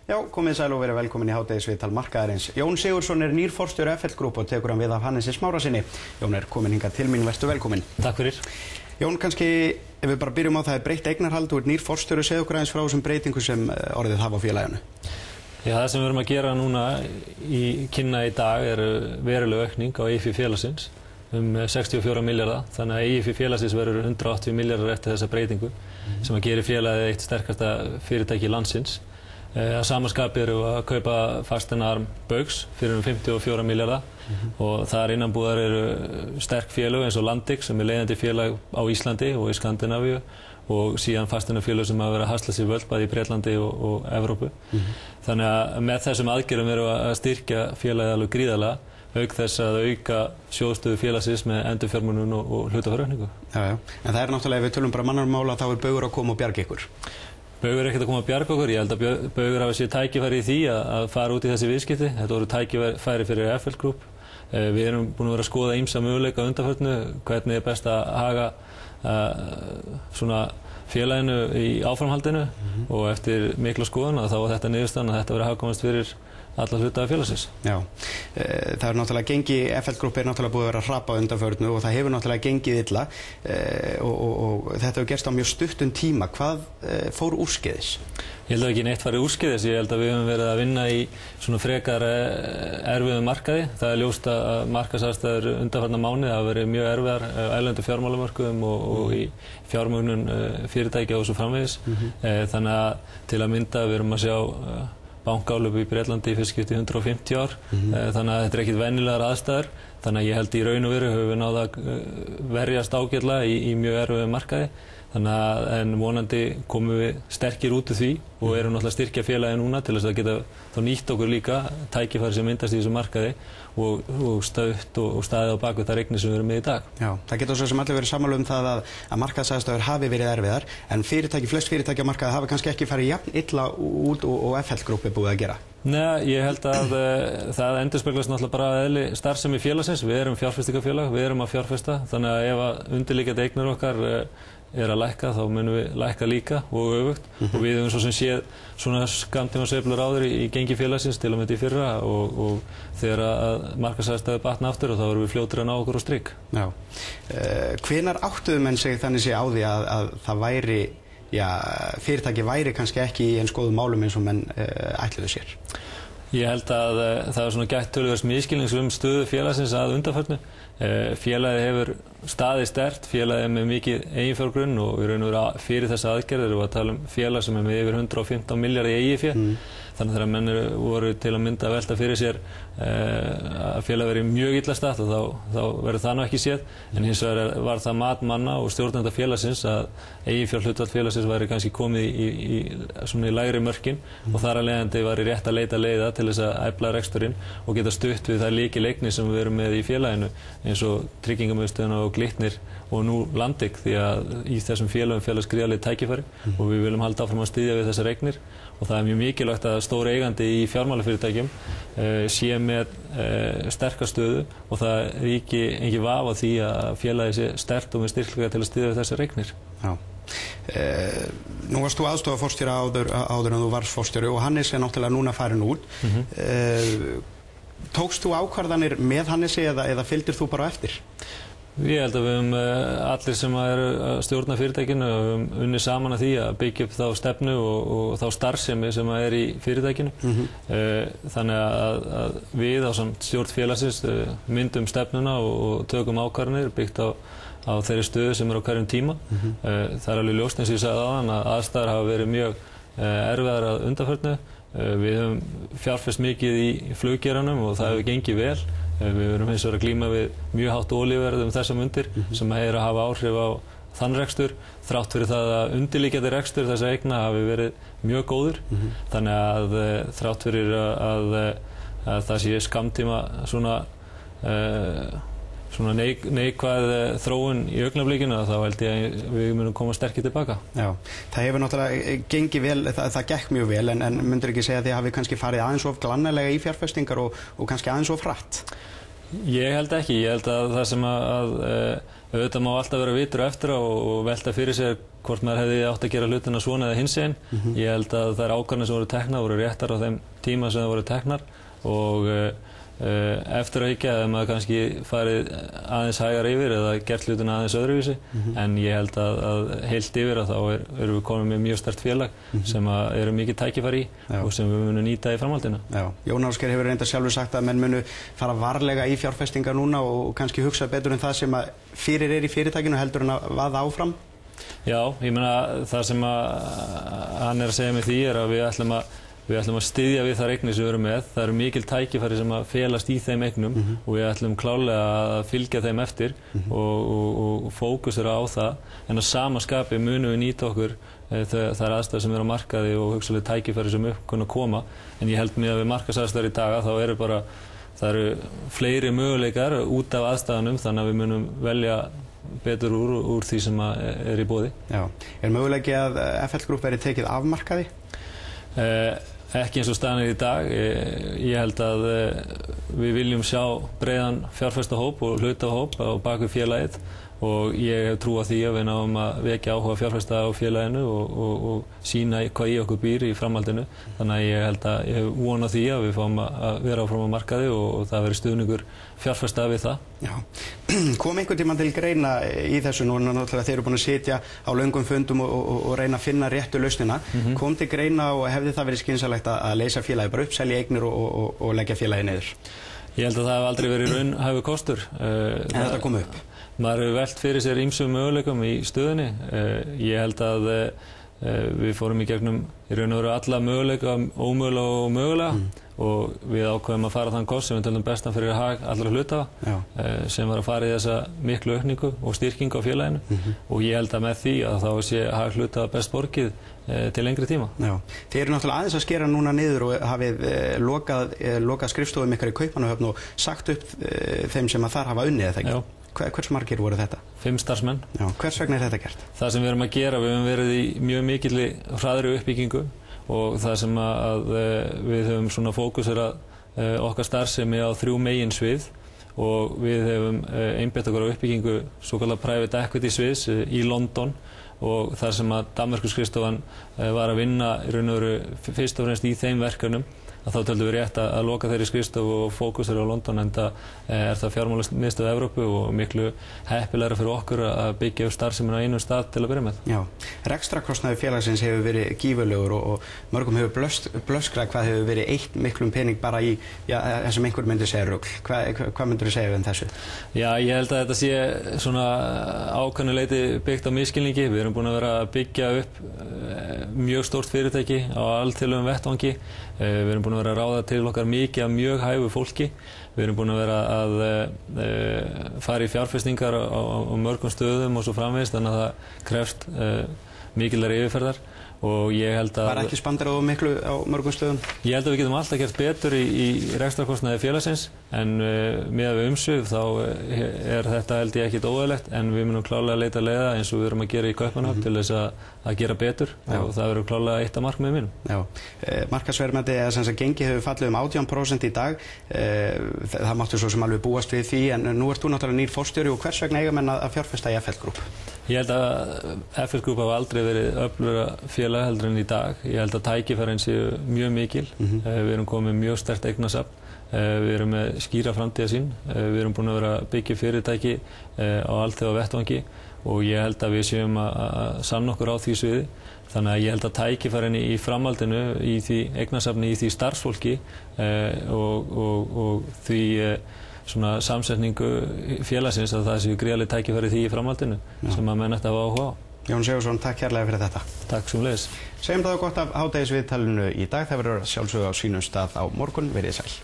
Já, komið sæl og verið velkomin í hádegisviðtal markaðarins. Jón Sigurðsson nýr forstjóri FL Group og tekur hann við af Hannesi Smárasyni. Jón komin hingað til mín, vertu velkomin. Takk fyrir. Jón, kannski ef við bara byrjum á það breytt eignarhald og nýr forstjóri, segðu okkur aðeins frá þessum breytingu sem orðið hafa á félaginu. Já, það sem við erum að gera núna kynna í dag veruleg aukning á EIFI félagsins 64 milljarða, þannig að EIFI félagsins verður 180 milljarðar eftir þessa breytingu sem að gera félagið eitt sterkasta fyrirtæki landsins. Að samanskapi eru að kaupa fasteignaarm Baugs fyrir 54 milljarða og þar innanbúðar eru sterk félög eins og Landix sem leiðandi félag á Íslandi og í Skandinavíu og síðan fasteignafélög sem hafa verið að hasla sér völd bæði í Bretlandi og Evrópu. Þannig að með þessum aðgerðum eru að styrkja félagið alveg gríðarlega, auk þess að auka sjóðstöðu félagsins með endurfjármögnun og hlutafjáraukningu. Já. En það náttúrulega, ef við tölum bara mannarmála, þá Baugur að koma og bjarga ykkur. Baugur ekkert að koma að bjarga okkur. Ég held að Baugur hafi séð tækifæri í því að fara út í þessi viðskipti. Þetta voru tækifæri fyrir FL Group. Við erum búin að vera að skoða ýmsa möguleika á undanförnu, hvernig best að haga svona félaginu í áframhaldinu og eftir mikla skoðun þá var þetta niðurstaðan að þetta verið hagkvæmast fyrir alla hlutaði félagsins. Já, það náttúrulega gengið, FL Group náttúrulega búið að vera að hrapa á undanförnu og það hefur náttúrulega gengið illa og þetta hefur gerst á mjög stuttum tíma. Hvað fór úrskeiðis? Ég held að ekki neitt farið úrskeiðis. Ég held að við höfum verið að vinna í svona frekar erfiðum markaði. Það ljóst að markaðsaðstæður undanfarna mánuði hafa verið mjög erfiðar á erlendu fjármálamörkuðum og í fjármögnun fyrirtækja og svo framvegis. Þannig að til að mynda við erum að sjá bankálöpu í Bretlandi í fyrst skipti 150 ár. Þannig að þetta er ekkit venjulegar aðstæður. Þannig að ég held í raun og veru höfum við náð að verjast ágætlega í mjög erfiðum markaði. En vonandi komum við sterkir út úr því og erum náttúrulega að styrkja félagið núna til þess að geta þá nýtt okkur líka tækifæri sem myndast í þessum markaði og staðið á bak við það eignir sem við erum með í dag. Já, það getur svo sem allir verið sammála það að markaðsaðstæður hafi verið erfiðar en flest fyrirtæki á markaði hafa kannski ekki farið jafn illa út og FL Group búið að gera. Nei, ég held að það endurspeglast náttúrulega bara eðli starfsemi félagsins. Við erum fjárfestingafélag, við erum að fjárfesta, þannig að ef að undirliggjandi eignir okkar að lækka, þá munum við lækka líka og öfugt og við höfum svo sem séð svona skammtímasveiflur áður í gengi félagsins til og með í fyrra og þegar að markaðsaðstæður batna aftur og þá erum við fljótir að ná okkur á strik. Já. Hvenær áttuðu menn sig þannig sé á því að það væri, fyrirtæki væri kannski ekki í eins góðum málum eins og menn ætluðu sér? Ég held að það er svona gætt töluvert misskilnings stöðu félagsins að undanförnu. Félagið hefur staðið sterkt, félagið með mikið eiginfjárgrunn og í raun og veru fyrir þessa aðgerð erum við að tala félag sem með yfir 115 milljarða í eigið fé. Þannig að þegar menn voru til að mynda að velta fyrir sér að félagið verið mjög illa statt og þá verður það nú ekki séð. En hins vegar var það mat manna og stjórnenda félagsins að eiginfjárhlutfall félagsins væri kannski komið í lægri mörkin og þar af leiðandi væri rétt að leita leiða til þess að efla reksturinn og geta stutt við þær lykileignir sem við erum með í félaginu eins og Tryggingamiðstöðina og Glitnir og nú Landix því að í þessum félagum felast gríðarleg tækifæri og við viljum halda áfram að styðja við þessar eignir og það er mjög mikilvægt að stór eigandi í fjármálafyrirtækjum sé með sterka stöðu og það ríki engin vafa því að félagið sé sterkt og með styrkleika til að styðja við þessar eignir. Já. Nú varst þú aðstoðarforstjóri áður en þú varst forstjóri og Hannes náttúrulega núna farin út. Tókst þú ákvarðanir með Hannesi eða fylgdir þú bara eftir? Ég held að við höfum allir sem eru að stjórna fyrirtækinu höfum unnið saman að því að byggja upp þá stefnu og þá starfsemi sem er í fyrirtækinu. Þannig að við á stjórn félagsins myndum stefnuna og tökum ákvarðanir byggt á þeirri stöðu sem er á hverjum tíma. Það er alveg ljóst eins og ég sagði áðan að aðstæður hafa verið mjög erfiðar að undanförnu. Við höfum fjárfest mikið í fluggeranum og það hefur gengið vel. Við erum hins vegar að glíma við mjög hátt olíuverð þessar mundir sem að hafa áhrif á þann rekstur þrátt fyrir það að undirliggjandi rekstur þessa eigna hafi verið mjög góður. Þannig að þrátt fyrir að það sé skammtíma svona neikvæð þróun í augnablikinu þá held ég að við munum koma sterkir tilbaka. Já, það hefur náttúrulega gengið vel, það gekk mjög vel en myndir ekki segja að þið hafi kannski farið aðeins of glannalega í fjárfestingar og kannski aðeins of hratt? Ég held ekki, ég held að það sem auðvitað má alltaf vera vitur eftir og velta fyrir sér hvort maður hefði átt að gera hlutina svona eða hinsegin. Ég held að þær ákvarðanir sem voru teknar voru réttar á þeim tíma sem það voru teknar og eftir að hyggja hefði maður kannski farið aðeins hægar yfir eða gert hlutina aðeins öðruvísi en ég held að heilt yfir að þá erum við komin með mjög sterkt félag sem eru mikið tækifæri í og sem við munum nýta í framhaldinu. Jón Ásgeir hefur reyndar sjálfur sagt að menn munu fara varlega í fjárfestingar núna og kannski hugsa betur en það sem að fyrir í fyrirtækinu heldur en að vaða áfram. Já, ég meina það sem hann að segja með því að við ætlum að styðja við þær eignir sem við erum með. Það eru mikil tækifæri sem að felast í þeim eignum og við ætlum klárlega að fylgja þeim eftir og fókusera á það. En á sama skapi munum við nýta okkur þær aðstæður sem eru á markaði og hugsalega tækifæri sem upp kunna koma. En ég held með að við markaðsaðstæður í dag þá það eru fleiri möguleikar út af aðstæðanum þannig að við munum velja betur úr því sem í boði. Já. Möguleiki að FL Group verið tekið af markaði? Ekki eins og staðan í dag. Ég held að við viljum sjá breiðan fjárfestahóp og hlutahóp á bakvið félagið og ég hef trú á því að við náum að vekja áhuga fjárfesta á félaginu og sýna hvað í okkur býr í framhaldinu. Þannig að ég held að ég hef von á því að við fáum að vera áfram á markaði og það veri stuðningur fjárfesta við það. Já. Kom einhvern tímann til greina í þessu núna náttúrulega þeir eru búin að sitja á löngum fundum og reyna að finna réttu lausnina. Kom til greina og hefði það verið skynsamlegt að leysa félagið bara upp, selja eignir og leggja félagið niður? Ég held að það hef aldrei verið raunhæfur kostur. En þetta kom upp? Maður hefur velt fyrir sér ýmsum möguleikum í stöðunni. Ég held að við fórum í gegnum í raun og veru alla möguleika, ómögulega og mögulega og við ákveðum að fara þann kost sem við töldum bestan fyrir hag allra hluthafa sem var að fara í þessa miklu aukningu og styrkingu á félaginu og ég held að með því að þá sé hag hluthafa best borgið til lengri tíma. Já. Þið eru náttúrulega aðeins að skera núna niður og hafið lokað skrifstofum ykkar í Kaupmannahöfn og sagt upp þeim sem að þar hafa unnið eða ekki? Hvers margir voru þetta? 5 starfsmenn. Já. Hvers vegna er þetta gert? Það sem við erum að gera, við höfum verið í mjög mikilli hraðri uppbyggingu og það sem við höfum svona fókuserað okkar starfsemi á 3 meginsvið og við höfum einbeitt okkur á uppbyggingu svokallað private equity sviðs í London og þar sem að Danmerkurskrifstofan var að vinna í raun og veru fyrst og fremst í þeim verkefnum að þá töldum við rétt að loka þeirri skrifstofu og fókusera á London enda það fjármálamiðstöð Evrópu og miklu heppilegra fyrir okkur að byggja upp starfsemina á einum stað til að byrja með. Já, rekstrakostnaður félagsins hefur verið gífurlegur og mörgum hefur blöskrað hvað hefur verið eytt miklum pening bara í það sem einhver myndi segja rugl. Hvað myndur þú segja um þessu? Já, ég held að þetta sé svona ákveðnu leyti byggt á misskilningi. Við erum búin að vera að byggja upp mjög stórt fyrirtæki á alþjóðlegum vettvangi. Við erum búin að vera að ráða til okkar mikið af mjög hæfu fólki. Við erum búin að vera að fara í fjárfestingar á mörgum stöðum og svo framvegis þannig að það krefst mikillar yfirferðar og ég held að... Var ekki spandarað miklu á mörgum stöðum? Ég held að við getum alltaf gert betur í rekstrarkostnaði félagsins en miðað við umsvif þá er þetta held ég ekkit óeðlilegt en við munum klárlega leita leiða eins og við erum að gera í Kaupmannahöfn til þess að gera betur og það verður klárlega eitt af markmiðum mínum. Já, markaðsverðmæti eða sem sagt gengi hefur fallið 18% í dag. Það máttu svo sem alveg búast við því en nú ert þú náttúrulega nýr forstjóri og hvers vegna eiga menn að fjárfesta í FL Group? Ég held að FL Group hafa aldrei verið öflugra félag heldur en í dag. Ég held að tækifærin séu mjög mikil. Við erum komið með mjög sterkt eignasafn. Við erum með skýra framtíðarsýn. Við erum búin að vera að byggja fyrirtæki á alþjóða vettvangi og ég held að við séum að sanna okkur á því sviði. Þannig að ég held að tækifærin í framhaldinu, í því eignasafni, í því starfsfólki og því svona samsetningu félagsins að það séu gríðarleg tækifæri því í framhaldinu sem að menn ætti að hafa áhuga á. Jón Sigurðsson, takk kærlega fyrir þetta. Takk sömuleiðis. Segjum það gott af hádegisviðtalinu í dag. Það verður sjálfsögðu á sínum stað á morgun. Verið sæl.